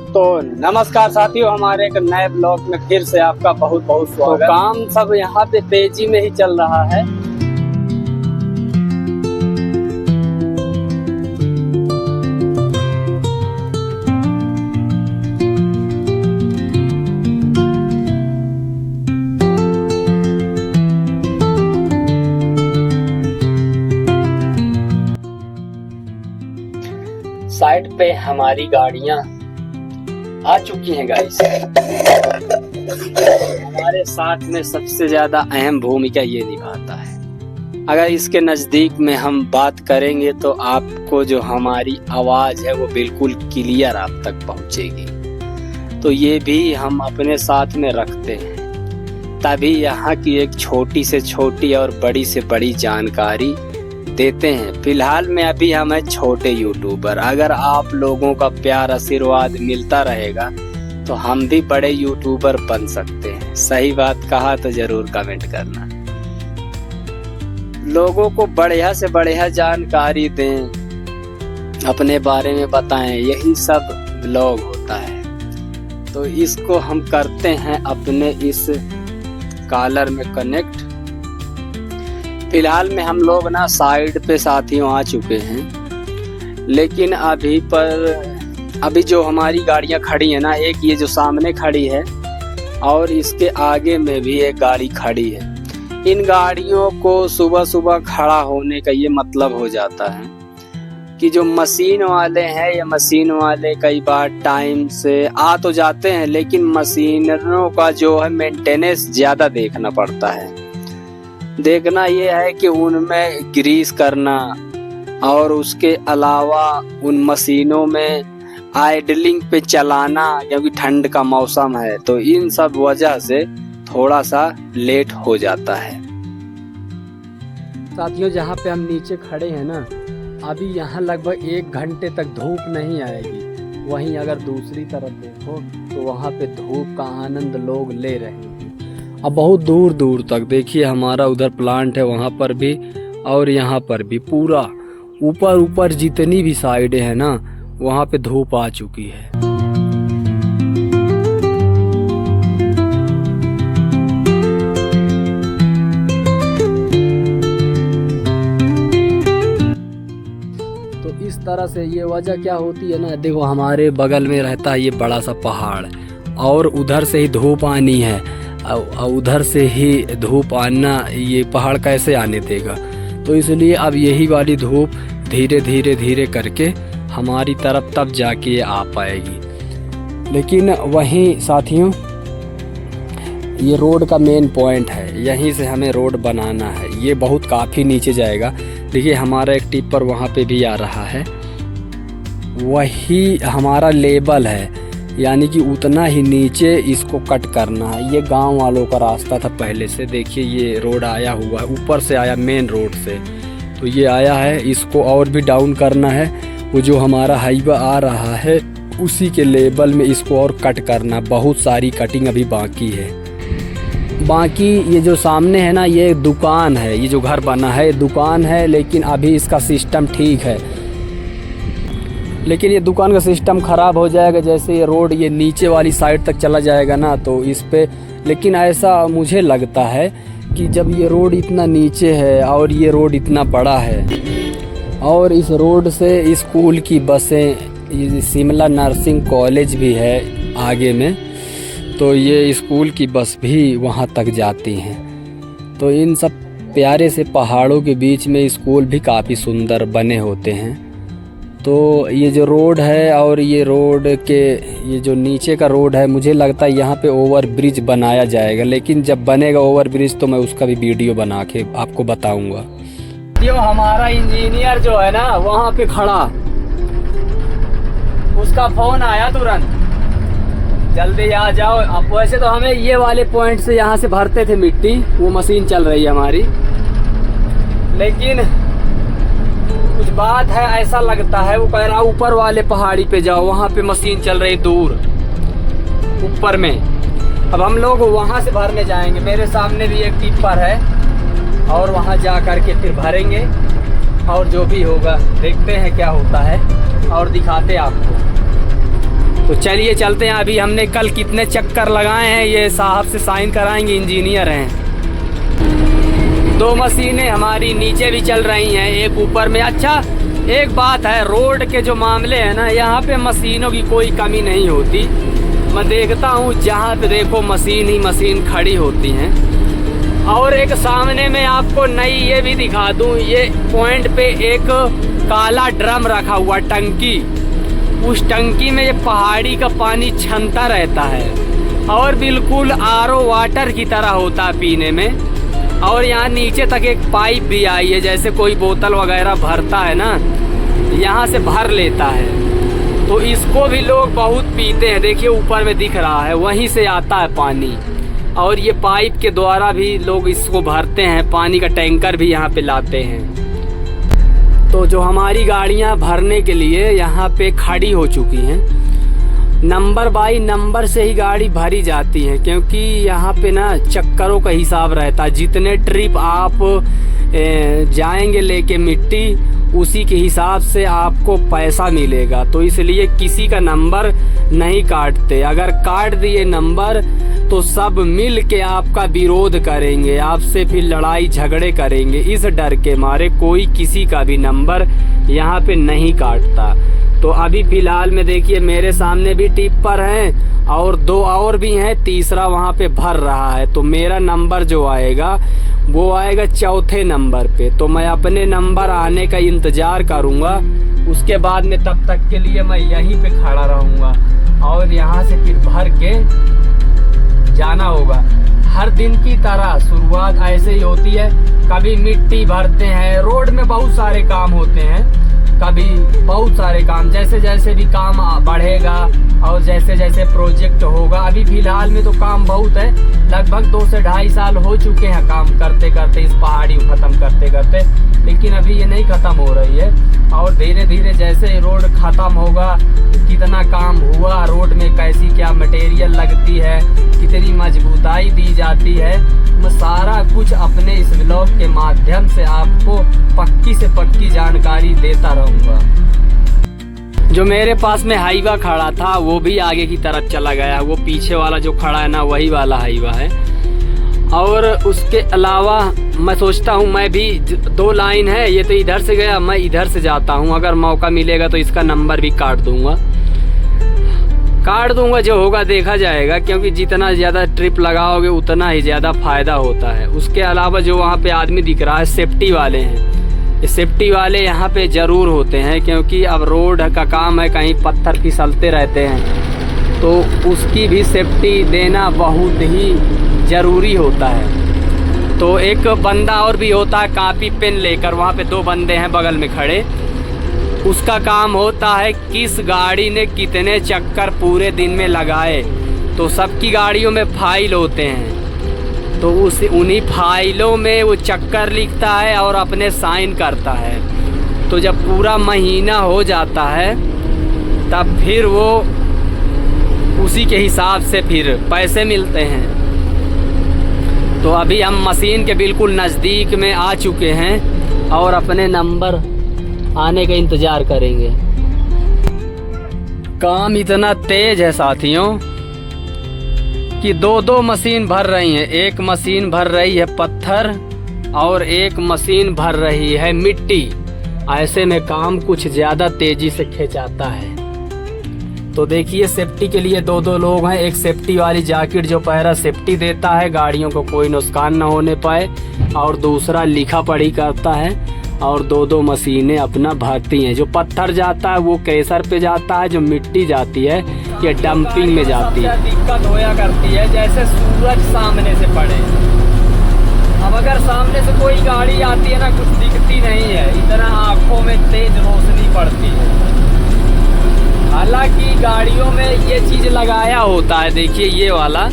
तो नमस्कार साथियों, हमारे एक नए ब्लॉग में फिर से आपका बहुत बहुत स्वागत। तो काम सब यहाँ पे तेजी में ही चल रहा है। साइड पे हमारी गाड़ियां आ चुकी हैं गाइस। हमारे साथ में सबसे ज्यादा अहम भूमिका ये निभाता है। अगर इसके नजदीक में हम बात करेंगे तो आपको जो हमारी आवाज है वो बिल्कुल क्लियर आप तक पहुंचेगी। तो ये भी हम अपने साथ में रखते हैं, तभी यहाँ की एक छोटी से छोटी और बड़ी से बड़ी जानकारी देते हैं। फिलहाल में अभी हम हैं छोटे यूट्यूबर। अगर आप लोगों का प्यार आशीर्वाद मिलता रहेगा तो हम भी बड़े यूट्यूबर बन सकते हैं। सही बात कहा तो जरूर कमेंट करना। लोगों को बढ़िया से बढ़िया जानकारी दें, अपने बारे में बताएं, यही सब ब्लॉग होता है। तो इसको हम करते हैं अपने इस कॉलर में कनेक्ट। फिलहाल में हम लोग ना साइड पे साथियों आ चुके हैं, लेकिन अभी जो हमारी गाड़ियां खड़ी है ना, एक ये जो सामने खड़ी है और इसके आगे में भी एक गाड़ी खड़ी है। इन गाड़ियों को सुबह सुबह खड़ा होने का ये मतलब हो जाता है कि जो मशीन वाले हैं, ये मशीन वाले कई बार टाइम से आ तो जाते हैं, लेकिन मशीनों का जो है मेंटेनेंस ज़्यादा देखना पड़ता है। देखना ये है कि उनमें ग्रीस करना और उसके अलावा उन मशीनों में आइडलिंग पे चलाना, क्योंकि ठंड का मौसम है तो इन सब वजह से थोड़ा सा लेट हो जाता है। साथियों, जहाँ पे हम नीचे खड़े हैं ना, अभी यहाँ लगभग 1 घंटे तक धूप नहीं आएगी। वहीं अगर दूसरी तरफ देखो तो वहाँ पे धूप का आनंद लोग ले रहे हैं। अब बहुत दूर दूर तक देखिए, हमारा उधर प्लांट है, वहाँ पर भी और यहाँ पर भी पूरा ऊपर जितनी भी साइडें हैं ना, वहाँ पे धूप आ चुकी है। तो इस तरह से ये वजह क्या होती है ना, देखो हमारे बगल में रहता है ये बड़ा सा पहाड़ और उधर से ही धूप आनी है, उधर से ही धूप आना, ये पहाड़ कैसे आने देगा। तो इसलिए अब यही वाली धूप धीरे धीरे करके हमारी तरफ तब जाके आ पाएगी। लेकिन वहीं साथियों, ये रोड का मेन पॉइंट है, यहीं से हमें रोड बनाना है। ये बहुत काफ़ी नीचे जाएगा। देखिए हमारा एक टिप्पर वहाँ पे भी आ रहा है, वही हमारा लेबल है, यानी कि उतना ही नीचे इसको कट करना है। ये गांव वालों का रास्ता था पहले से। देखिए ये रोड आया हुआ है, ऊपर से आया मेन रोड से, तो ये आया है, इसको और भी डाउन करना है। वो जो हमारा हाईवे आ रहा है उसी के लेवल में इसको और कट करना। बहुत सारी कटिंग अभी बाकी है। बाकी ये जो सामने है ना, ये दुकान है, ये जो घर बना है दुकान है, लेकिन अभी इसका सिस्टम ठीक है। लेकिन ये दुकान का सिस्टम ख़राब हो जाएगा जैसे ये रोड ये नीचे वाली साइड तक चला जाएगा ना, तो इस पे। लेकिन ऐसा मुझे लगता है कि जब ये रोड इतना नीचे है और ये रोड इतना बड़ा है और इस रोड से स्कूल की बसें, शिमला नर्सिंग कॉलेज भी है आगे में, तो ये स्कूल की बस भी वहाँ तक जाती हैं। तो इन सब प्यारे से पहाड़ों के बीच में स्कूल भी काफ़ी सुंदर बने होते हैं। तो ये जो रोड है और ये रोड के ये जो नीचे का रोड है, मुझे लगता है यहाँ पे ओवर ब्रिज बनाया जाएगा। लेकिन जब बनेगा ओवर ब्रिज तो मैं उसका भी वीडियो बना के आपको बताऊंगा। जो हमारा इंजीनियर जो है ना वहाँ पे खड़ा, उसका फोन आया तुरंत, जल्दी आ जाओ। अब वैसे तो हमें ये वाले पॉइंट से यहाँ से भरते थे मिट्टी, वो मशीन चल रही है हमारी, लेकिन कुछ बात है ऐसा लगता है, वो कह रहा ऊपर वाले पहाड़ी पे जाओ, वहाँ पे मशीन चल रही दूर ऊपर में। अब हम लोग वहाँ से भरने जाएंगे। मेरे सामने भी एक टिप्पर है और वहाँ जा कर के फिर भरेंगे और जो भी होगा देखते हैं क्या होता है और दिखाते आपको। तो चलिए चलते हैं। अभी हमने कल कितने चक्कर लगाए हैं ये साहब से साइन कराएंगे, इंजीनियर हैं। 2 मशीनें हमारी नीचे भी चल रही हैं, एक ऊपर में। अच्छा एक बात है, रोड के जो मामले हैं ना, यहाँ पे मशीनों की कोई कमी नहीं होती। मैं देखता हूँ जहाँ पे देखो मशीन ही मशीन खड़ी होती हैं। और एक सामने में आपको नई ये भी दिखा दूँ, ये पॉइंट पे एक काला ड्रम रखा हुआ, टंकी। उस टंकी में ये पहाड़ी का पानी छनता रहता है और बिल्कुल आरओ वाटर की तरह होता है पीने में। और यहाँ नीचे तक एक पाइप भी आई है, जैसे कोई बोतल वगैरह भरता है ना, यहाँ से भर लेता है। तो इसको भी लोग बहुत पीते हैं। देखिए ऊपर में दिख रहा है, वहीं से आता है पानी। और ये पाइप के द्वारा भी लोग इसको भरते हैं, पानी का टैंकर भी यहाँ पे लाते हैं। तो जो हमारी गाड़ियाँ भरने के लिए यहाँ पे खड़ी हो चुकी हैं, नंबर बाई नंबर से ही गाड़ी भरी जाती है, क्योंकि यहाँ पे ना चक्करों का हिसाब रहता है। जितने ट्रिप आप जाएंगे लेके मिट्टी, उसी के हिसाब से आपको पैसा मिलेगा। तो इसलिए किसी का नंबर नहीं काटते। अगर काट दिए नंबर तो सब मिल के आपका विरोध करेंगे, आपसे फिर लड़ाई झगड़े करेंगे। इस डर के मारे कोई किसी का भी नंबर यहाँ पे नहीं काटता। तो अभी फ़िलहाल में देखिए मेरे सामने भी टिप्पर हैं और 2 और भी हैं, तीसरा वहाँ पे भर रहा है। तो मेरा नंबर जो आएगा वो आएगा 4थे नंबर पे। तो मैं अपने नंबर आने का इंतज़ार करूँगा। उसके बाद में तब तक के लिए मैं यहीं पे खड़ा रहूँगा और यहाँ से फिर भर के जाना होगा। हर दिन की तरह शुरुआत ऐसे ही होती है। कभी मिट्टी भरते हैं, रोड में बहुत सारे काम होते हैं, कभी बहुत सारे काम। जैसे जैसे भी काम बढ़ेगा और जैसे जैसे प्रोजेक्ट होगा, अभी फ़िलहाल में तो काम बहुत है। लगभग 2 से 2.5 साल हो चुके हैं काम करते करते, इस पहाड़ी को ख़त्म करते करते। लेकिन अभी ये नहीं ख़त्म हो रही है। और धीरे धीरे जैसे रोड ख़त्म होगा, कितना काम हुआ रोड में, कैसी क्या मटेरियल लगती है, कितनी मजबूताई दी जाती है, मैं सारा कुछ अपने इस व्लॉग के माध्यम से आपको पक्की से पक्की जानकारी देता रहूँगा। जो मेरे पास में हाईवा खड़ा था वो भी आगे की तरफ चला गया। वो पीछे वाला जो खड़ा है ना, वही वाला हाईवा है। और उसके अलावा मैं सोचता हूँ मैं भी 2 लाइन है, ये तो इधर से गया, मैं इधर से जाता हूँ। अगर मौका मिलेगा तो इसका नंबर भी काट दूँगा। जो होगा देखा जाएगा, क्योंकि जितना ज़्यादा ट्रिप लगाओगे उतना ही ज़्यादा फ़ायदा होता है। उसके अलावा जो वहाँ पे आदमी दिख रहा है, सेफ्टी वाले हैं। सेफ्टी वाले यहाँ पे ज़रूर होते हैं, क्योंकि अब रोड का काम है, कहीं पत्थर फिसलते रहते हैं, तो उसकी भी सेफ्टी देना बहुत ही ज़रूरी होता है। तो एक बंदा और भी होता है कापी पेन लेकर, वहाँ पे 2 बंदे हैं बगल में खड़े। उसका काम होता है किस गाड़ी ने कितने चक्कर पूरे दिन में लगाए। तो सबकी गाड़ियों में फाइल होते हैं, तो उन्हीं फाइलों में वो चक्कर लिखता है और अपने साइन करता है। तो जब पूरा महीना हो जाता है तब फिर वो उसी के हिसाब से फिर पैसे मिलते हैं। तो अभी हम मशीन के बिल्कुल नज़दीक में आ चुके हैं और अपने नंबर आने का इंतज़ार करेंगे। काम इतना तेज है साथियों कि 2 मशीन भर रही हैं। एक मशीन भर रही है पत्थर और एक मशीन भर रही है मिट्टी। ऐसे में काम कुछ ज़्यादा तेज़ी से खिंचाता है। तो देखिए सेफ्टी के लिए 2 लोग हैं। एक सेफ्टी वाली जैकेट जो पहरा सेफ्टी देता है, गाड़ियों को कोई नुकसान न होने पाए, और दूसरा लिखा पढ़ी करता है। और 2 मशीनें अपना भरती हैं। जो पत्थर जाता है वो क्रेशर पे जाता है, जो मिट्टी जाती है ये डंपिंग में जाती है। दिक्कत होया करती है जैसे सूरज सामने से पड़े। अब अगर सामने से कोई गाड़ी आती है ना, कुछ दिखती नहीं है, इतना आंखों में तेज रोशनी पड़ती है। हालांकि गाड़ियों में ये चीज़ लगाया होता है, देखिए ये वाला,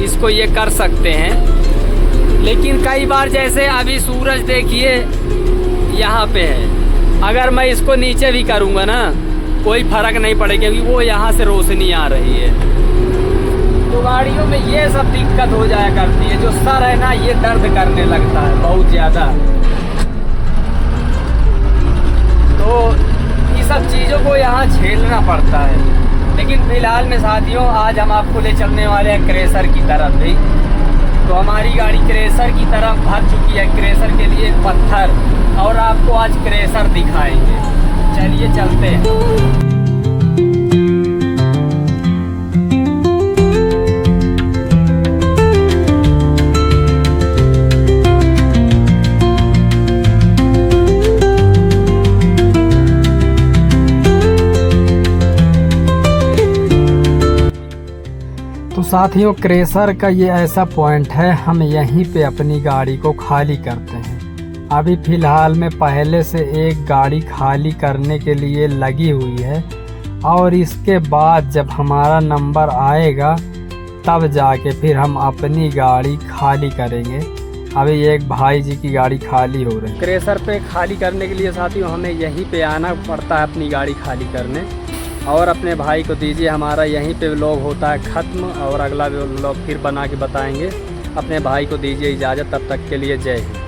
इसको ये कर सकते हैं। लेकिन कई बार जैसे अभी सूरज देखिए यहाँ पे है, अगर मैं इसको नीचे भी करूँगा ना कोई फर्क नहीं पड़ेगा, क्योंकि वो यहाँ से रोशनी आ रही है। तो गाड़ियों में ये सब दिक्कत हो जाया करती है। जो सर है ना ये दर्द करने लगता है बहुत ज़्यादा। तो ये सब चीज़ों को यहाँ झेलना पड़ता है। लेकिन फ़िलहाल में साथियों आज हम आपको ले चलने वाले हैं क्रेशर की तरफ भी। तो हमारी गाड़ी क्रेशर की तरफ भर चुकी है, क्रेशर के लिए पत्थर, और आपको आज क्रेशर दिखाएंगे। चलिए चलते हैं। तो साथियों क्रेशर का ये ऐसा पॉइंट है, हम यहीं पे अपनी गाड़ी को खाली करते हैं। अभी फ़िलहाल में पहले से एक गाड़ी खाली करने के लिए लगी हुई है, और इसके बाद जब हमारा नंबर आएगा तब जाके फिर हम अपनी गाड़ी खाली करेंगे। अभी एक भाई जी की गाड़ी खाली हो रही है। क्रेशर पे खाली करने के लिए साथियों हमें यहीं पे आना पड़ता है अपनी गाड़ी खाली करने। और अपने भाई को दीजिए, हमारा यहीं पे व्लॉग होता है ख़त्म, और अगला व्लॉग फिर बना के बताएंगे। अपने भाई को दीजिए इजाज़त, तब तक के लिए जय हिंद।